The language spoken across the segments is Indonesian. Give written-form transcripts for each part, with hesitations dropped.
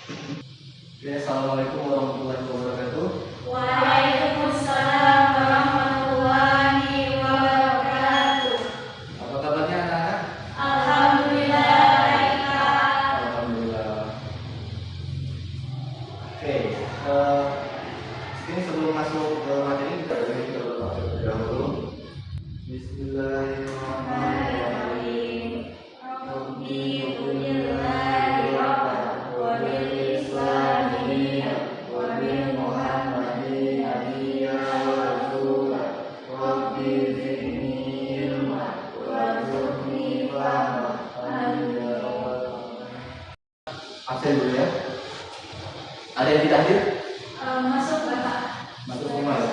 Assalamualaikum warahmatullahi wabarakatuh. Waalaikumsalam warahmatullahi wabarakatuh. Apa kabarnya anak-anak? Alhamdulillah baik, Kak. Alhamdulillah. Oke, ini sebelum masuk ke materi kita dari terlebih dahulu. Bismillahirrahmanirrahim. Rabbi billahi wa bil islami dinan wa bil muhammadin nabiyyan wa rasulan. Rabbi zidni ilman warzuqni fahman. Amin ya rabbal alamin. Absen dulu ya. Ada yang tidak hadir? Masuk Bapak. Masuk semua ya.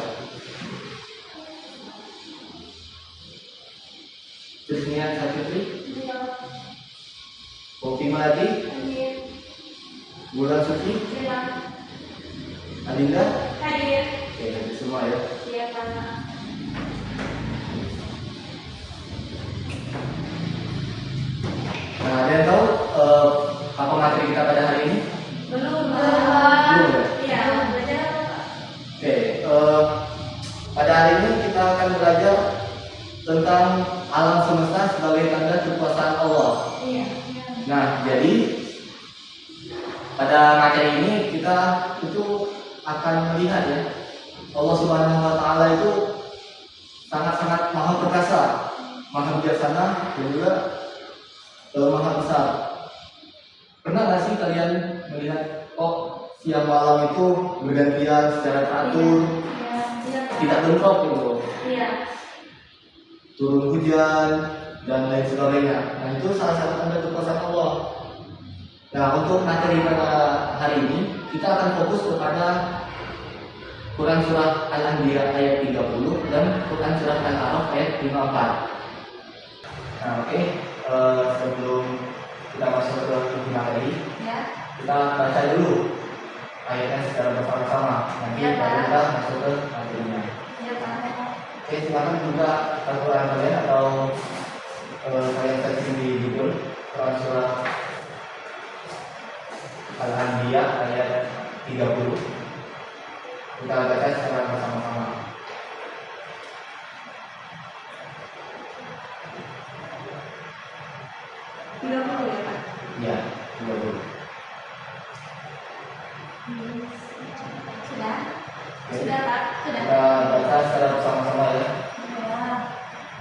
Tusnian Satri, Kopi Melati, Bulan Suci, Adinda. Hadir. Oke, hadir semua ya. Iya, Pak. Nah, ada yang tahu apa materi kita pada hari ini? Belum. Belum ya? Iya, belajar apa, Pak? Oke, pada hari ini kita akan belajar tentang alam semesta sebagai tanda kekuasaan Allah. Iya. Nah, jadi pada materi ini kita itu akan melihat ya, Allah Subhanahu wa Ta'ala itu sangat-sangat maha perkasa, maha bijaksana, dan juga maha besar. Pernah nggak sih kalian melihat kok siang malam itu bergantian secara teratur, tidak bentrok gitu, Iya. turun hujan dan lain sebagainya. Nah, itu salah satu tanda kekuasaan Allah. Nah, untuk materi pada hari ini kita akan fokus kepada Quran surah Al-Anbiya ayat 30 dan Quran surah Al-A'raf ayat 54. Nah, oke, sebelum kita masuk ke materi, Ya. kita baca dulu ayatnya secara bersama-sama. Nanti Ya, Pak. baru kita masuk ke materinya. Iya, Pak. Oke, silakan buka Al-Quran kalian atau kalian searching di Google Quran surah Al-Anbiya ayat 30. Kita baca secara bersama-sama. Ya, Pak. Ya, 30. Sudah? Oke. Sudah, Pak. Sudah. Kita baca secara bersama-sama ya. Ya.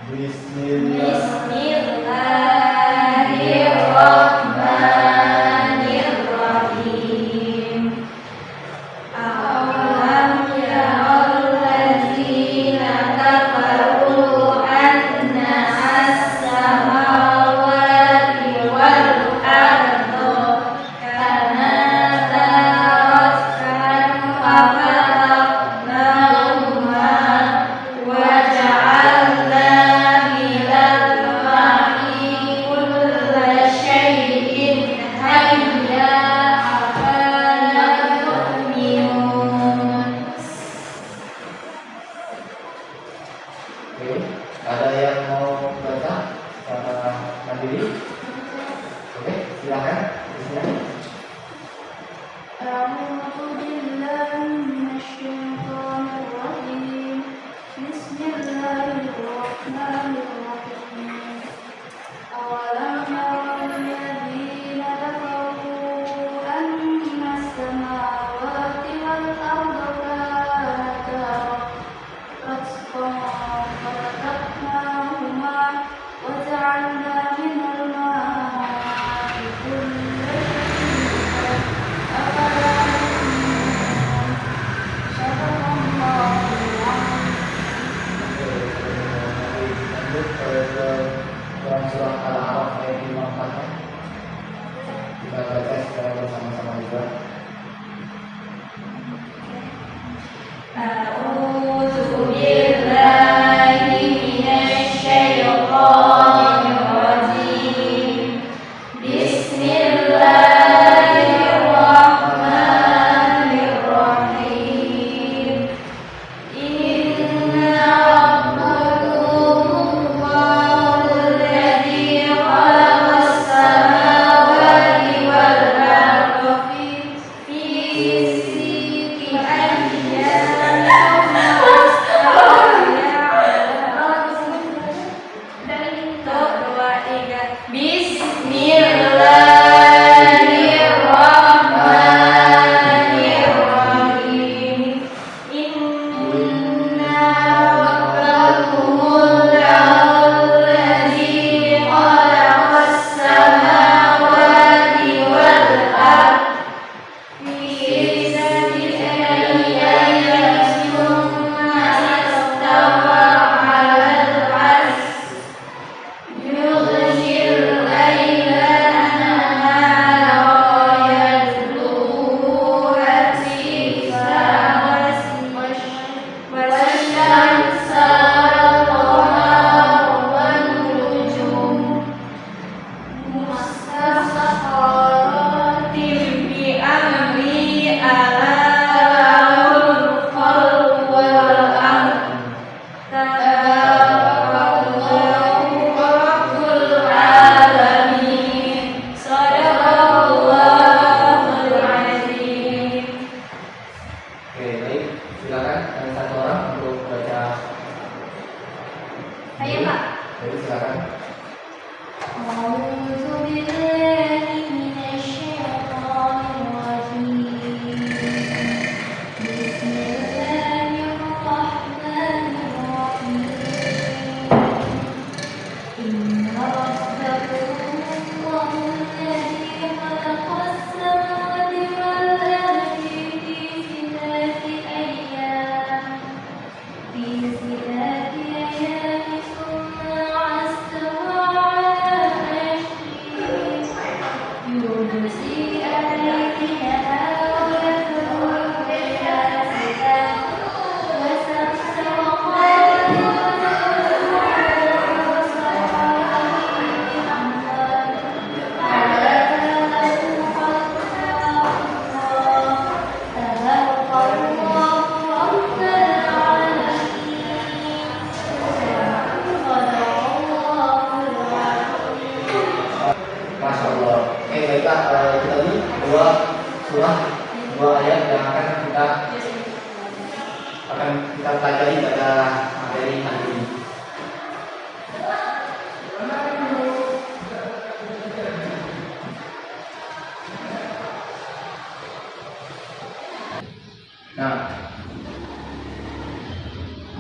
Bismillah. Bismillahirrahmanirrahim. Alam yaralladzina kafaru anna as-samawati wal arda kanata ratqan fafataqnahuma wa ja'alna minal ma'i kulla syai'in hayya afala yu'minun. Oke, ada yang mau baca secara mandiri? Oke, silakan. Bismillah. A'udzu billahi minasyaitonir rajim. Bismillahirrahmanirrahim. Awalam yaral ladzina kafaru anna as-samawati wal arda kanata ratqan fafataqnahuma wa ja'alna minal ma'i kulla shay'in afala yu'minun. Sadaqallahul azim. Lanjut ke Quran surah Al-A'raf ayat 54. Kita baca secara bersama-sama juga. A'udzu billahi minasyaitonir rajim. Bismillahirrahmanirrahim. Inna rabbakumullahu alladzi khalaqas samawati wal arda fi Masya Allah. Oke, baiklah, kita ini dua surah, dua ayat yang akan kita pelajari pada materi hari ini. Nah,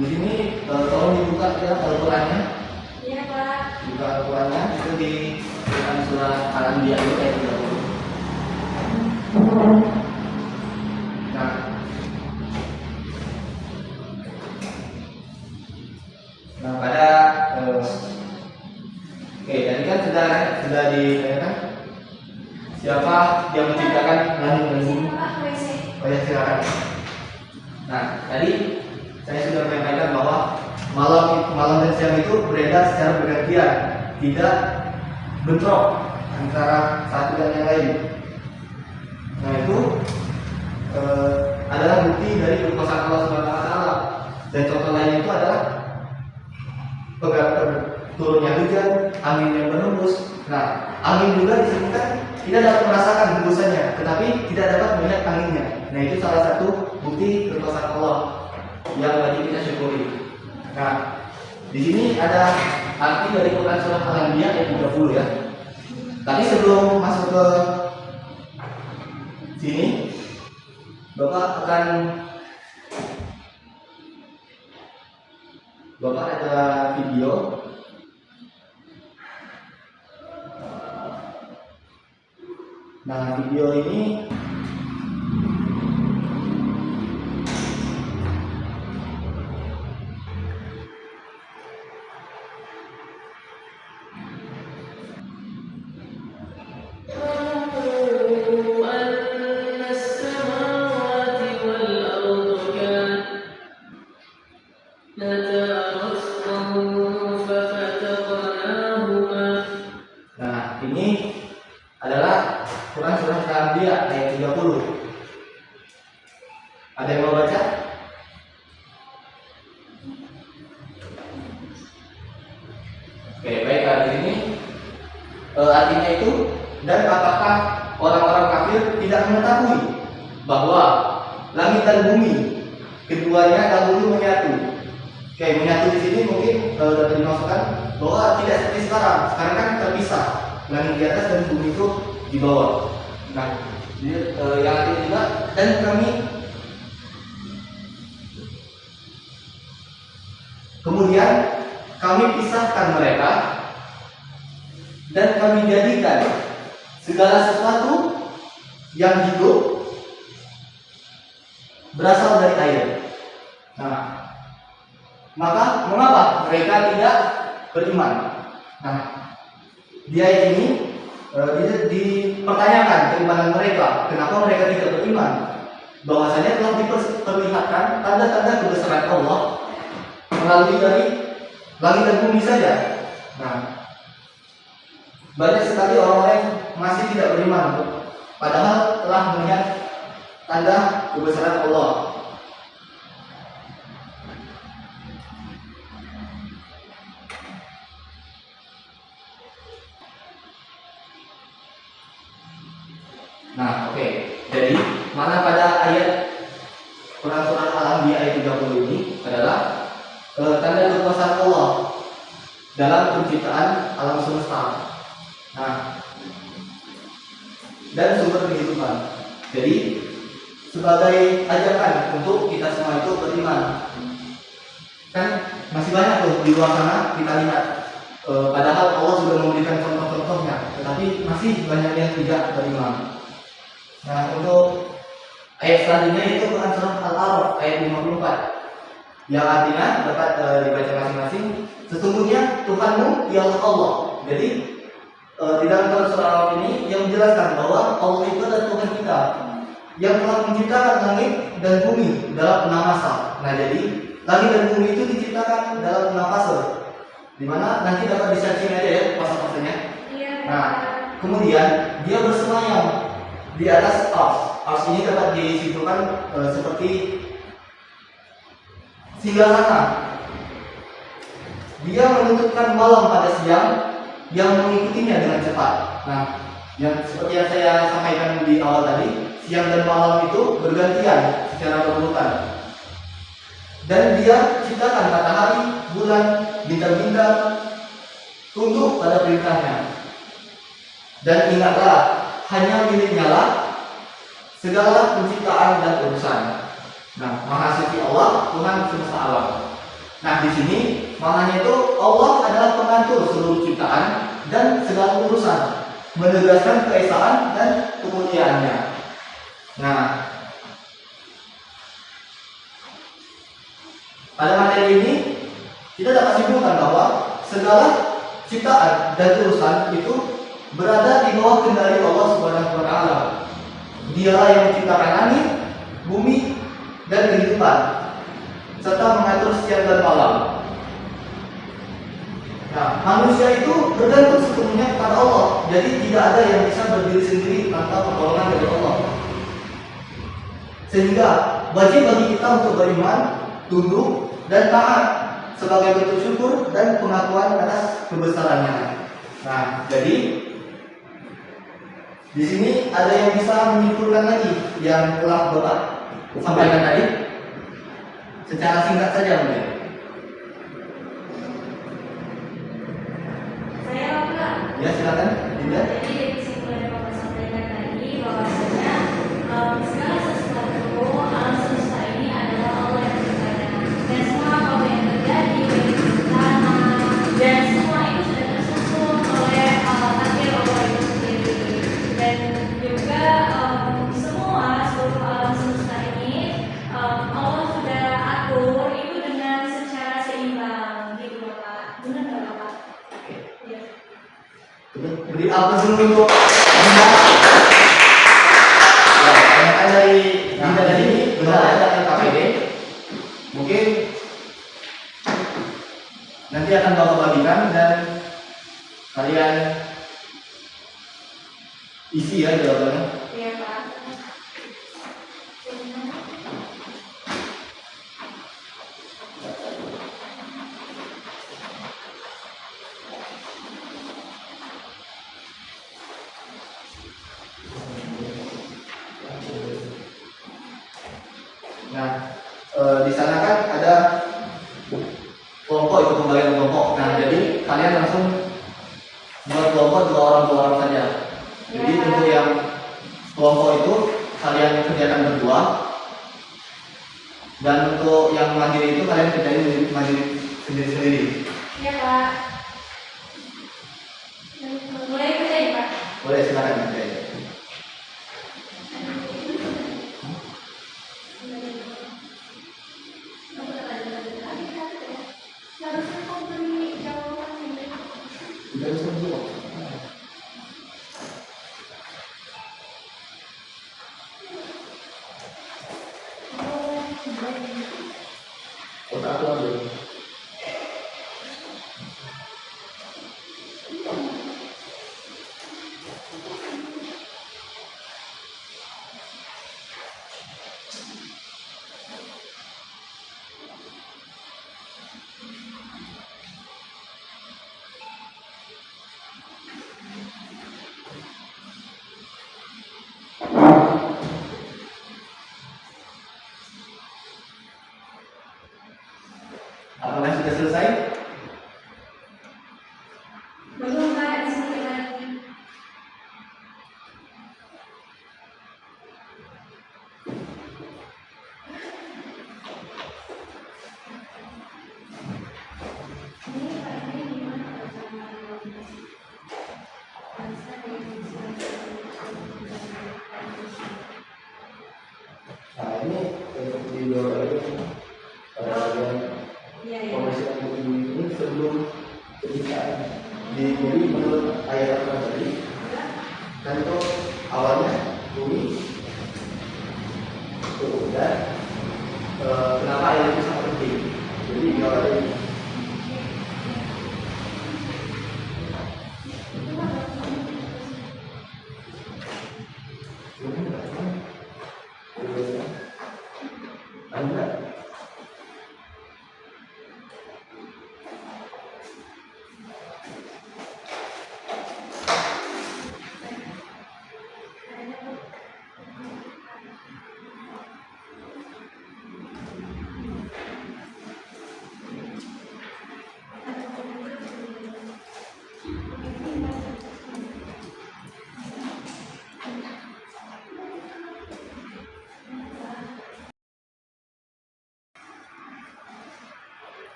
di sini tolong dibuka ya Al-Qur'annya. Iya, Pak. Buka Al-Qur'annya itu di Quran surah Al-Anbiya ayat 30. Nah, pada oke, tadi kan sudah ditanyakan siapa yang menciptakan langit dan bumi. Oh ya, silakan. Nah, tadi saya sudah menyampaikan bahwa malam dan siang itu beredar secara bergantian, tidak bentrok antara satu dan yang lain. Nah, itu adalah bukti dari kekuasaan Allah Subhanahu wa taala. Dan contoh lainnya itu adalah turunnya hujan, angin yang berhembus. Nah, angin juga disebutkan tidak dapat merasakan hembusannya, tetapi tidak dapat melihat anginnya. Nah, itu salah satu bukti kekuasaan Allah yang wajib kita syukuri. Nah, di sini ada arti dari Quran surah Al-Anbiya ayat 30 ya. Tapi sebelum masuk ke sini, Bapak ada video. Nah, video ini ini adalah Quran surah Al-Anbiya ayat 30. Ada yang mau baca? Oke, baik, di sini artinya itu, dan apakah orang-orang kafir tidak mengetahui bahwa langit dan bumi keduanya dahulu menyatu. Oke, menyatu di sini mungkin dapat dimaksudkan bahwa tidak seperti sekarang. Sekarang kan terpisah, langit di atas dan bumi itu di bawah. Nah, yang artinya juga, dan kemudian kami pisahkan mereka dan kami jadikan segala sesuatu yang hidup berasal dari air. Nah, maka mengapa mereka tidak beriman? Nah, di ayat ini dipertanyakan keimanan mereka. Kenapa mereka tidak beriman? Bahwasanya telah diperlihatkan tanda-tanda kebesaran Allah melalui dari langit dan bumi saja. Nah, banyak sekali orang-orang yang masih tidak beriman, padahal telah melihat tanda kebesaran Allah. Nah, oke. Jadi, mana pada ayat Quran surah Al-Anbiya ayat 30 ini adalah tanda kekuasaan Allah dalam penciptaan alam semesta. Nah, dan sumber kehidupan. Jadi, sebagai ajakan untuk kita semua itu beriman. Kan masih banyak tuh di luar sana kita lihat. Padahal Allah sudah memberikan contoh-contohnya, tetapi masih banyak yang tidak beriman. Nah, untuk ayat selanjutnya itu Quran surah Al-A'raf ayat 54 yang artinya dapat dibaca masing-masing. Sesungguhnya Tuhanmu ialah Allah. Jadi di dalam surah Al ini yang menjelaskan bahwa Allah itu adalah Tuhan kita yang telah menciptakan langit dan bumi dalam 6 masa. Nah, jadi langit dan bumi itu diciptakan dalam 6 fase, dimana nanti dapat disearching aja ya fase-fasenya. Iya. Nah, kemudian dia bersemayam di atas ars. Ars ini dapat disimpulkan seperti singgasana. Dia menentukan malam pada siang yang mengikutinya dengan cepat. Nah, yang seperti yang saya sampaikan di awal tadi, siang dan malam itu bergantian secara berurutan. Dan dia ciptakan matahari, bulan, bintang-bintang tunduk pada perintahnya. Dan ingatlah, hanya miliknya lah segala penciptaan dan urusan. Nah, Maha Suci Allah, Tuhan semesta alam. Nah, di sini maknanya itu Allah adalah pengatur seluruh ciptaan dan segala urusan, menegaskan keesaan dan kemuliaannya. Nah, pada materi ini kita dapat simpulkan bahwa segala ciptaan dan urusan itu berada di bawah kendali Allah Subhanahu wa taala. Dialah yang menciptakan langit, bumi, dan kehidupan, serta mengatur siang dan malam. Nah, manusia itu bergantung sepenuhnya kepada Allah. Jadi tidak ada yang bisa berdiri sendiri tanpa pertolongan dari Allah. Sehingga wajib bagi kita untuk beriman, tunduk, dan taat sebagai bentuk syukur dan pengakuan atas kebesarannya. Nah, jadi di sini ada yang bisa menyimpulkan lagi yang telah Bapak sampaikan tadi secara singkat saja mungkin. Saya Bapak. Ya, silakan. Dinda. Jadi dari kesimpulan yang Bapak sampaikan tadi bahwasanya segala sesuatu alam semesta ini adalah Allah yang menciptakan, dan semua apa yang terjadi di tanah dan semua itu sudah tersusun oleh takdir Allah itu sendiri. Dan juga semua seluruh alam semesta ini Allah sudah atur itu dengan secara seimbang gitu Bapak. Benar nggak Bapak? Iya. Beri apa dulu untuk Dinda? Ya, pernyataan dari Dinda tadi ini benar ada LKPD. Mungkin nanti akan Bapak bagikan dan kalian isi ya jawabannya. Iya Pak. Nah, di sana kan ada kelompok, itu pembagian kelompok. Nah, jadi kalian langsung buat kelompok 2 orang saja. Jadi Ya. untuk yang kelompok itu kalian kerjakan berdua, dan untuk yang mandiri itu kalian kerjain mandiri sendiri-sendiri. Iya Pak. Mulai kerja ya Pak. Boleh, silakan kerjain. Harusnya kau beri jawaban ini. Tidak bisa dijawab. Otak aku ambil. Apakah sudah selesai? Belum Pak, disini lagi. Ini Pak, ini gimana Nah, ini untuk di luar itu pada bagian Iya, iya. pemeriksaan ini sebelum penyelesaian di menurut ayat apa tadi? awalnya bumi. Tuh, dan kenapa air itu sangat penting? Jadi di awal ini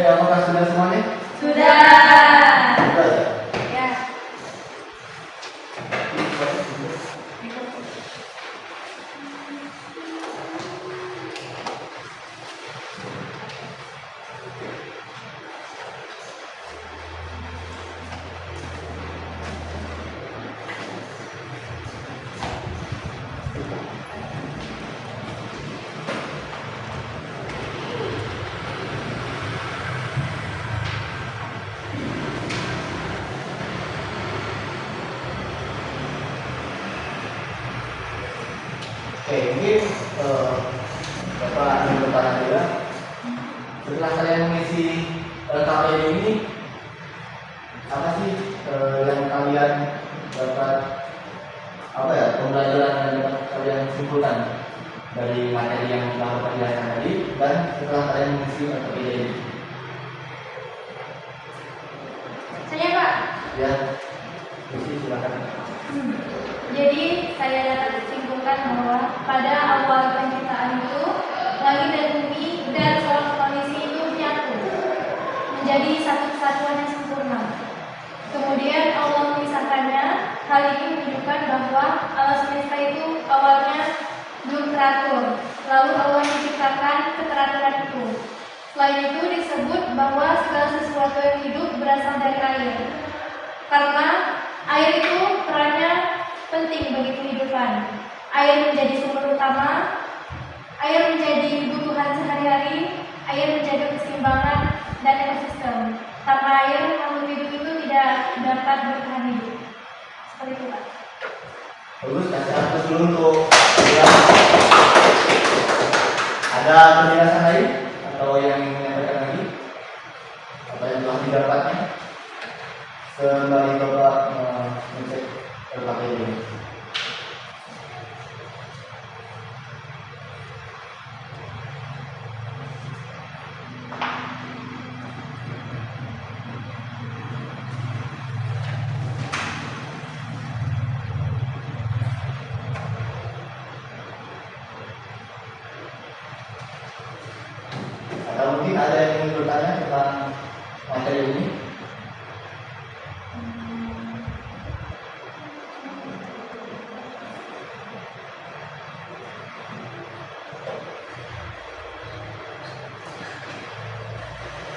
apakah sudah semuanya? Sudah. Sudah ya? Ya. Oke, mungkin Bapak ingin bertanya juga. Setelah kalian mengisi KPD ini, apa sih yang kalian dapat, apa ya, pembelajaran yang dapat kalian simpulkan dari materi yang telah Bapak jelaskan tadi, dan setelah kalian mengisi KPD ini? Saya Pak. Ya, isi silakan. Jadi saya dapat simpulkan bahwa pada awal penciptaan itu langit dan bumi dan kondisi itu menyatu menjadi satu kesatuan yang sempurna. Kemudian Allah memisahkannya. Hal ini menunjukkan bahwa alam semesta itu awalnya belum teratur. Lalu Allah menciptakan keteraturan itu. Selain itu disebut bahwa segala sesuatu yang hidup berasal dari air. Karena air itu perannya penting bagi kehidupan. Air menjadi sumber utama, air menjadi kebutuhan sehari-hari, air menjadi keseimbangan dan ekosistem. Tanpa air, makhluk hidup itu tidak dapat bertahan hidup. Seperti itu, Pak. Bagus, kasih atas dulu untuk ya. Ada penjelasan lain atau yang ingin menyampaikan lagi? Apa yang telah didapatnya? Sembari Bapak mengecek LKPD ini. Atau mungkin ada yang ingin bertanya tentang materi ini?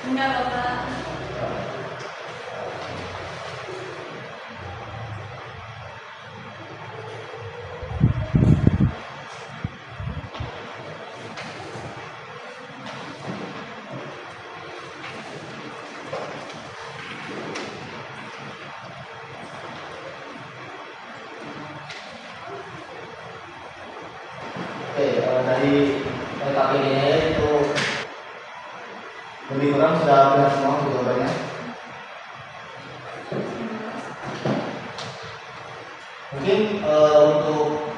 Enggak, Bapak. Oke, dari LKPD-nya itu lebih kurang sudah benar semua jawabannya. Mungkin untuk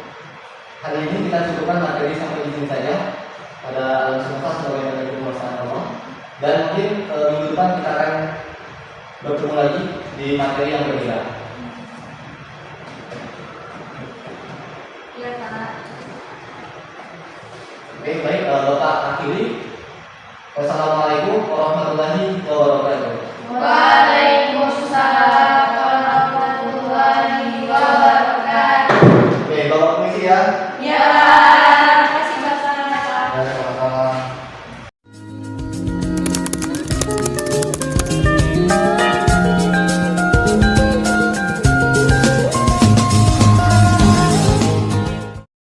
hari ini kita cukupkan materi sampai di sini saja pada alam semesta sebagai materi penguasaan Allah. Dan mungkin minggu depan kita akan bertemu lagi di materi yang berbeda.